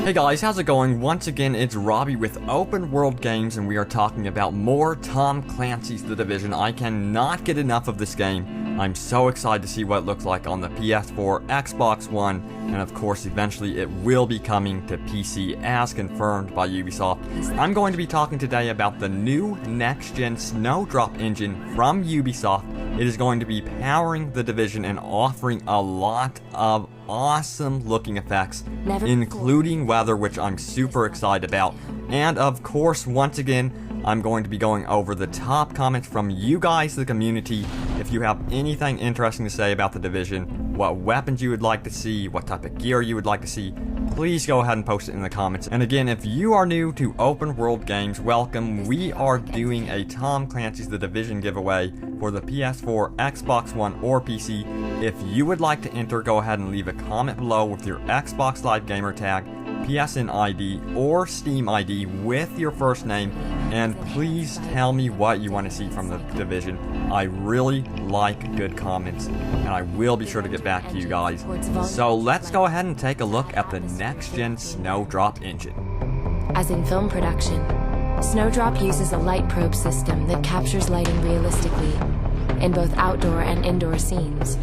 Hey guys, how's it going? Once again, it's Robbie with Open World Games, and we are talking about more Tom Clancy's The Division. I cannot get enough of this game. I'm so excited to see what it looks like on the PS4, Xbox One, and of course, eventually it will be coming to PC as confirmed by Ubisoft. I'm going to be talking today about the new next-gen Snowdrop engine from Ubisoft. It is going to be powering The Division and offering a lot of awesome looking effects, including weather, which I'm super excited about. And of course, once again, I'm going to be going over the top comments from you guys, the community. If you have anything interesting to say about The Division, what weapons you would like to see, what type of gear you would like to see, please go ahead and post it in the comments. And again, if you are new to Open World Games, welcome. We are doing a Tom Clancy's The Division giveaway for the PS4, Xbox One, or PC. If you would like to enter, go ahead and leave a comment below with your Xbox Live gamer tag, PSN ID, or Steam ID with your first name, and please tell me what you want to see from The Division. I really like good comments, and I will be sure to get back to you guys. So let's go ahead and take a look at the next-gen Snowdrop engine. As in film production, Snowdrop uses a light probe system that captures lighting realistically in both outdoor and indoor scenes.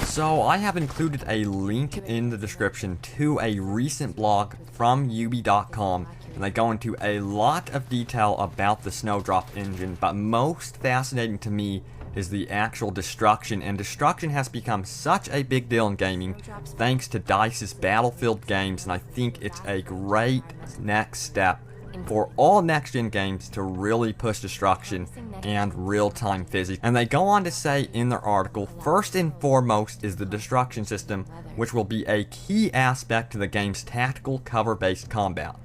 So I have included a link in the description to a recent blog from ubi.com, and they go into a lot of detail about the Snowdrop engine, but most fascinating to me is the actual destruction, and destruction has become such a big deal in gaming thanks to DICE's Battlefield games, and I think it's a great next step for all next-gen games to really push destruction and real-time physics. And they go on to say in their article, first and foremost is the destruction system, which will be a key aspect to the game's tactical cover-based combat.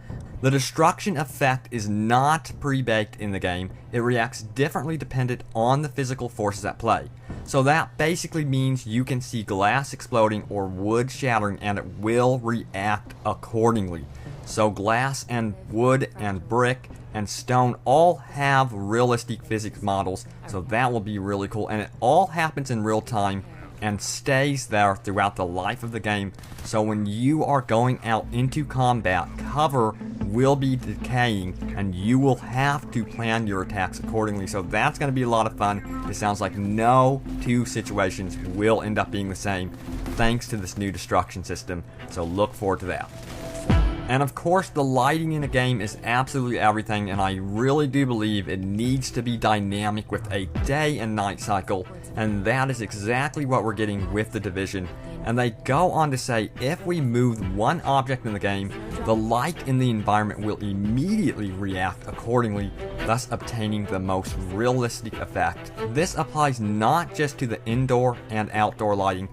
The destruction effect is not pre-baked in the game. It reacts differently dependent on the physical forces at play. So that basically means you can see glass exploding or wood shattering and it will react accordingly. So glass and wood and brick and stone all have realistic physics models, so that will be really cool, and it all happens in real time and stays there throughout the life of the game. So when you are going out into combat, cover will be decaying and you will have to plan your attacks accordingly. So that's going to be a lot of fun. It sounds like no two situations will end up being the same thanks to this new destruction system, so look forward to that. And of course, the lighting in a game is absolutely everything, and I really do believe it needs to be dynamic with a day and night cycle, and that is exactly what we're getting with The Division. And they go on to say, if we move one object in the game, the light in the environment will immediately react accordingly, thus obtaining the most realistic effect. This applies not just to the indoor and outdoor lighting,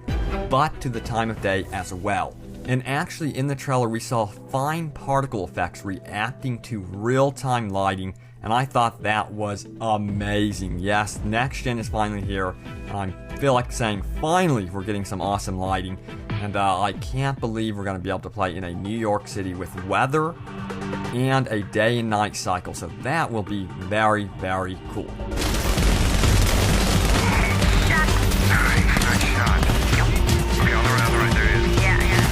but to the time of day as well. And actually in the trailer we saw fine particle effects reacting to real-time lighting, and I thought that was amazing. Yes, next gen is finally here, and I feel like saying finally we're getting some awesome lighting, and I can't believe we're going to be able to play in a New York City with weather and a day and night cycle, so that will be very, very cool. Nice shot. Okay, on the right, there he is.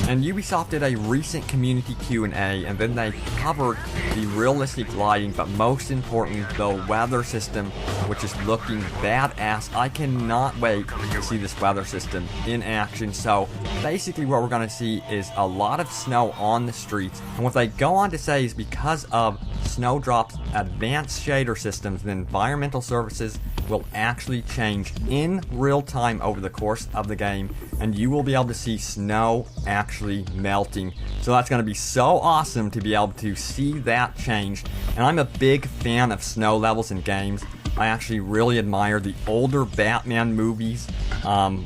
And Ubisoft did a recent community Q&A, and then they covered the realistic lighting, but most importantly, the weather system, which is looking badass. I cannot wait to see this weather system in action. So basically what we're going to see is a lot of snow on the streets, and what they go on to say is because of Snowdrop's advanced shader systems, the environmental surfaces will actually change in real time over the course of the game, and you will be able to see snow actually melting. So that's going to be so awesome to be able to see that change. And I'm a big fan of snow levels in games. I actually really admire the older Batman movies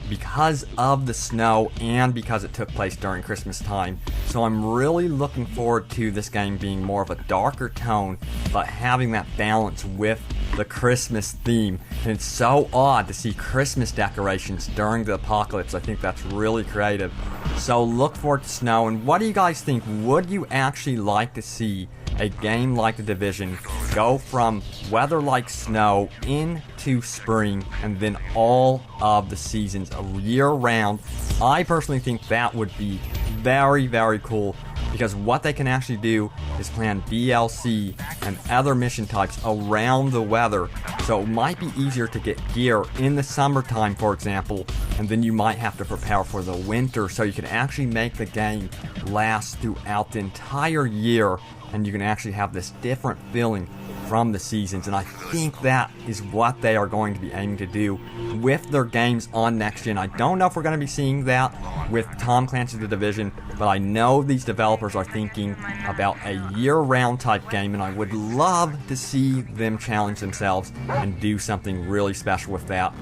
because of the snow and because it took place during Christmas time. So I'm really looking forward to this game being more of a darker tone, but having that balance with the Christmas theme. And it's so odd to see Christmas decorations during the apocalypse. I think that's really creative. So look forward to snow. And what do you guys think? Would you actually like to see a game like The Division go from weather like snow into spring and then all of the seasons year round. I personally think that would be very, very cool, because what they can actually do is plan DLC and other mission types around the weather. So it might be easier to get gear in the summertime, for example, and then you might have to prepare for the winter, so you can actually make the game last throughout the entire year, and you can actually have this different feeling from the seasons. And I think that is what they are going to be aiming to do with their games on next gen. I don't know if we're going to be seeing that with Tom Clancy's The Division, but I know these developers are thinking about a year-round type game, and I would love to see them challenge themselves and do something really special with that.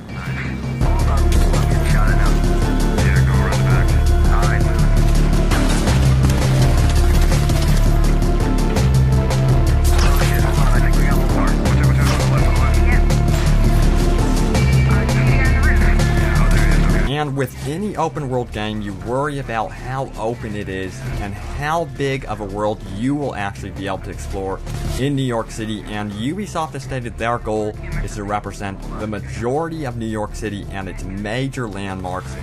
Got it now. Yeah, go around the back. Alright, moving. Oh shit, hold on, I think we got one more. Watch out, on the left, on the left. Yep. Here on the roof. Yeah, oh, there it is, okay. And with any open world game, you worry about how open it is and how big of a world you will actually be able to explore in New York City, and Ubisoft has stated their goal is to represent the majority of New York City and its major landmarks.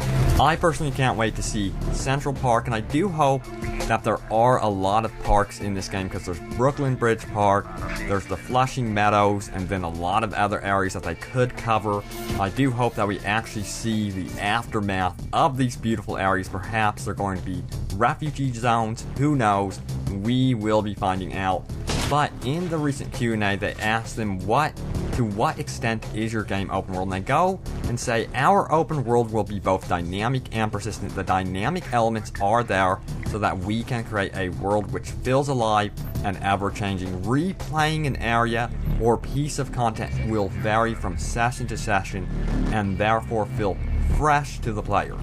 I personally can't wait to see Central Park, and I do hope that there are a lot of parks in this game, because there's Brooklyn Bridge Park, there's the Flushing Meadows, and then a lot of other areas that they could cover. I do hope that we actually see the aftermath of these beautiful areas. Perhaps they're going to be refugee zones, who knows, we will be finding out. But in the recent Q&A, they asked them to what extent is your game open world, and they go and say our open world will be both dynamic and persistent. The dynamic elements are there so that we can create a world which feels alive and ever-changing. Replaying an area or piece of content will vary from session to session and therefore feel fresh to the player.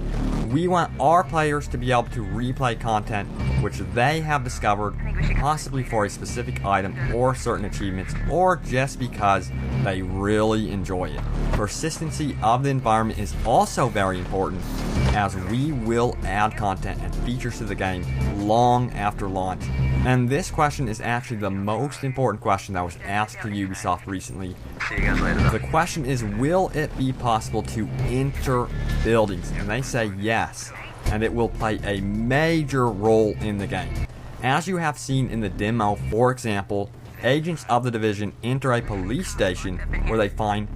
We want our players to be able to replay content which they have discovered, possibly for a specific item or certain achievements, or just because they really enjoy it. Persistency of the environment is also very important, as we will add content and features to the game long after launch. And this question is actually the most important question that was asked to Ubisoft recently. See you guys later, though. The question is, will it be possible to enter buildings? And they say yes, and it will play a major role in the game. As you have seen in the demo, for example, agents of The Division enter a police station where they find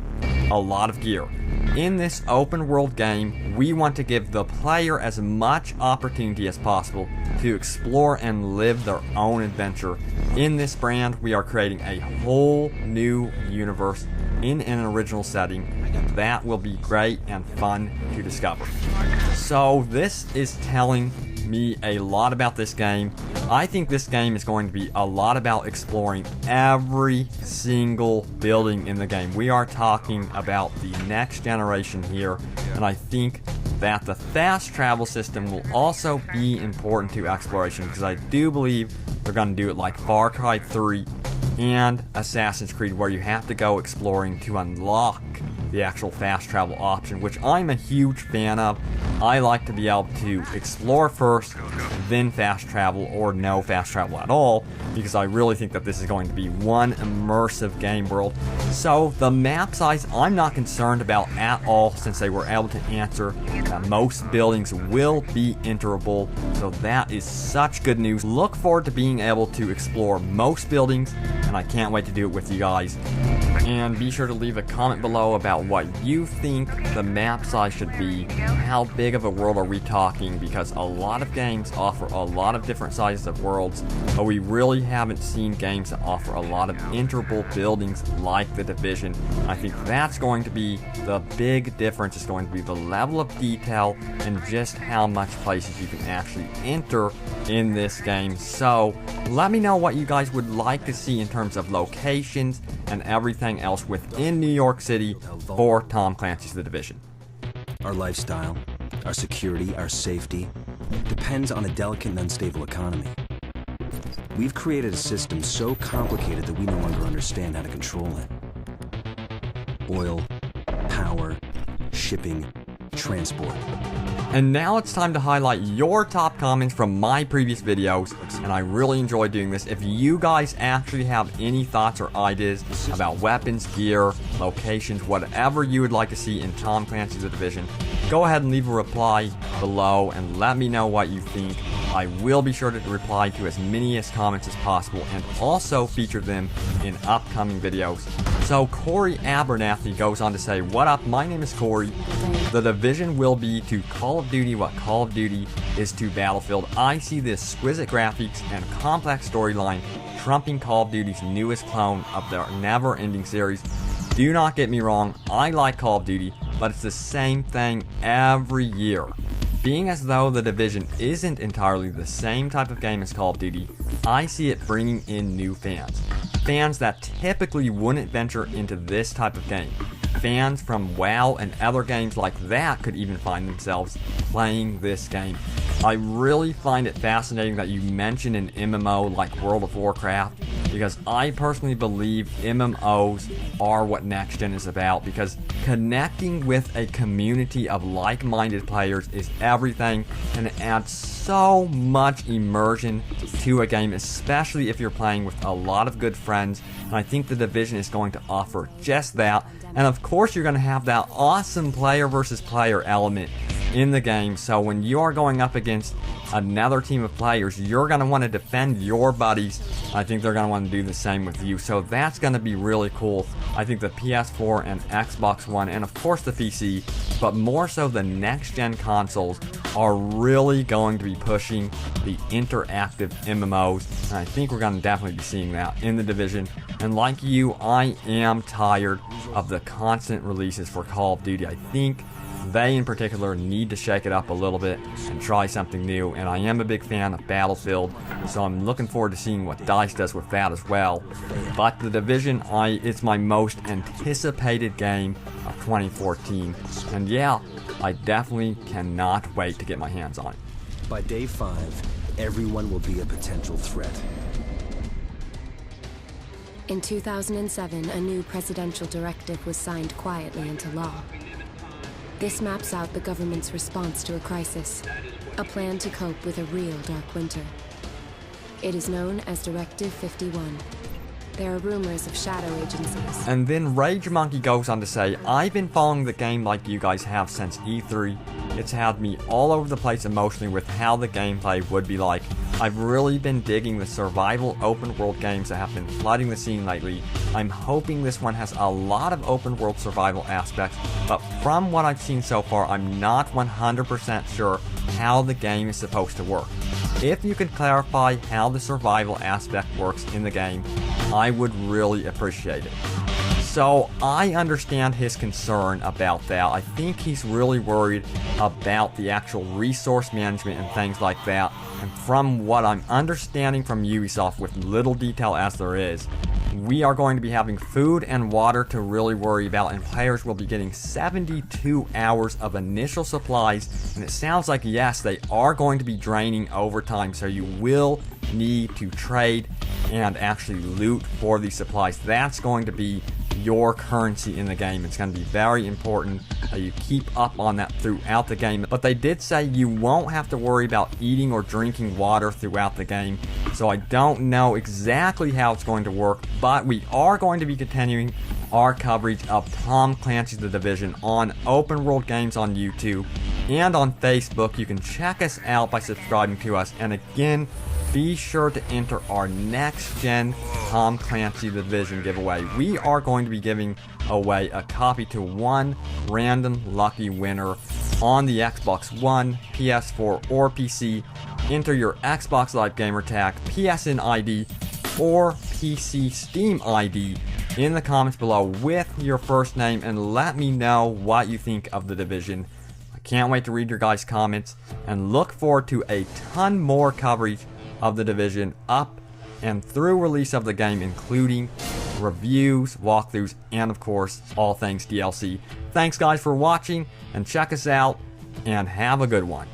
a lot of gear. In this open world game, we want to give the player as much opportunity as possible to explore and live their own adventure. In this brand, we are creating a whole new universe in an original setting, and that will be great and fun to discover. So this is telling me a lot about this game. I think this game is going to be a lot about exploring every single building in the game. We are talking about the next generation here, and I think that the fast travel system will also be important to exploration, because I do believe they're going to do it like Far Cry 3 and Assassin's Creed, where you have to go exploring to unlock the actual fast travel option, which I'm a huge fan of. I like to be able to explore first, then fast travel, or no fast travel at all, because I really think that this is going to be one immersive game world. So the map size I'm not concerned about at all, since they were able to answer that most buildings will be enterable, so that is such good news. Look forward to being able to explore most buildings, and I can't wait to do it with you guys. And be sure to leave a comment below about what you think the map size should be. How big of a world are we talking? Because a lot of games offer a lot of different sizes of worlds, but we really haven't seen games that offer a lot of enterable buildings like The Division. I think that's going to be the big difference. Is going to be the level of detail and just how much places you can actually enter in this game. So let me know what you guys would like to see in terms of locations and everything else within New York City for Tom Clancy's The Division. Our lifestyle, our security, our safety depends on a delicate and unstable economy. We've created a system so complicated that we no longer understand how to control it. Oil, power, shipping, transport. And now it's time to highlight your top comments from my previous videos, and I really enjoy doing this. If you guys actually have any thoughts or ideas about weapons, gear, locations, whatever you would like to see in Tom Clancy's The Division, go ahead and leave a reply below and let me know what you think. I will be sure to reply to as many as comments as possible and also feature them in upcoming videos. So Corey Abernathy goes on to say, "What up, my name is Corey. The Division will be to Call of Duty what Call of Duty is to Battlefield. I see the exquisite graphics and complex storyline trumping Call of Duty's newest clone of their never-ending series. Do not get me wrong, I like Call of Duty, but it's the same thing every year. Being as though The Division isn't entirely the same type of game as Call of Duty, I see it bringing in new fans. Fans that typically wouldn't venture into this type of game. Fans from WoW and other games like that could even find themselves playing this game. I really find it fascinating that you mention an MMO like World of Warcraft, because I personally believe MMOs are what Next Gen is about, because connecting with a community of like-minded players is everything, and it adds so much immersion to a game, especially if you're playing with a lot of good friends, and I think The Division is going to offer just that. And of course you're going to have that awesome player versus player element in the game, so when you are going up against another team of players, you're going to want to defend your buddies. I think they're going to want to do the same with you, so that's going to be really cool. I think the PS4 and Xbox One, and of course the PC, but more so the next-gen consoles, are really going to be pushing the interactive MMOs, and I think we're going to definitely be seeing that in The Division. And like you, I am tired of the constant releases for Call of Duty. I think they in particular need to shake it up a little bit and try something new, and I am a big fan of Battlefield, so I'm looking forward to seeing what DICE does with that as well. But The Division, it's my most anticipated game of 2014, and yeah, I definitely cannot wait to get my hands on it. By day 5, everyone will be a potential threat. In 2007, a new presidential directive was signed quietly into law. This maps out the government's response to a crisis, a plan to cope with a real dark winter. It is known as Directive 51. There are rumors of shadow agencies. And then Rage Monkey goes on to say, "I've been following the game like you guys have since E3. It's had me all over the place emotionally with how the gameplay would be like. I've really been digging the survival open world games that have been flooding the scene lately. I'm hoping this one has a lot of open world survival aspects, but from what I've seen so far, I'm not 100% sure how the game is supposed to work. If you could clarify how the survival aspect works in the game, I would really appreciate it." So I understand his concern about that. I think he's really worried about the actual resource management and things like that. And from what I'm understanding from Ubisoft, with little detail as there is, we are going to be having food and water to really worry about, and players will be getting 72 hours of initial supplies, and it sounds like, yes, they are going to be draining over time, so you will need to trade and actually loot for these supplies. That's going to be your currency in the game. It's going to be very important that you keep up on that throughout the game. But they did say you won't have to worry about eating or drinking water throughout the game, so I don't know exactly how it's going to work, but we are going to be continuing our coverage of Tom Clancy's The Division on Open World Games on YouTube and on Facebook. You can check us out by subscribing to us, and again, be sure to enter our next gen Tom Clancy The Division giveaway. We are going to be giving away a copy to one random lucky winner on the Xbox One, PS4, or PC. Enter your Xbox Live Gamer tag, PSN ID, or PC Steam ID in the comments below with your first name, and let me know what you think of The Division. I can't wait to read your guys' comments, and look forward to a ton more coverage of The Division up and through release of the game, including reviews, walkthroughs, and of course, all things DLC. Thanks guys for watching, and check us out, and have a good one.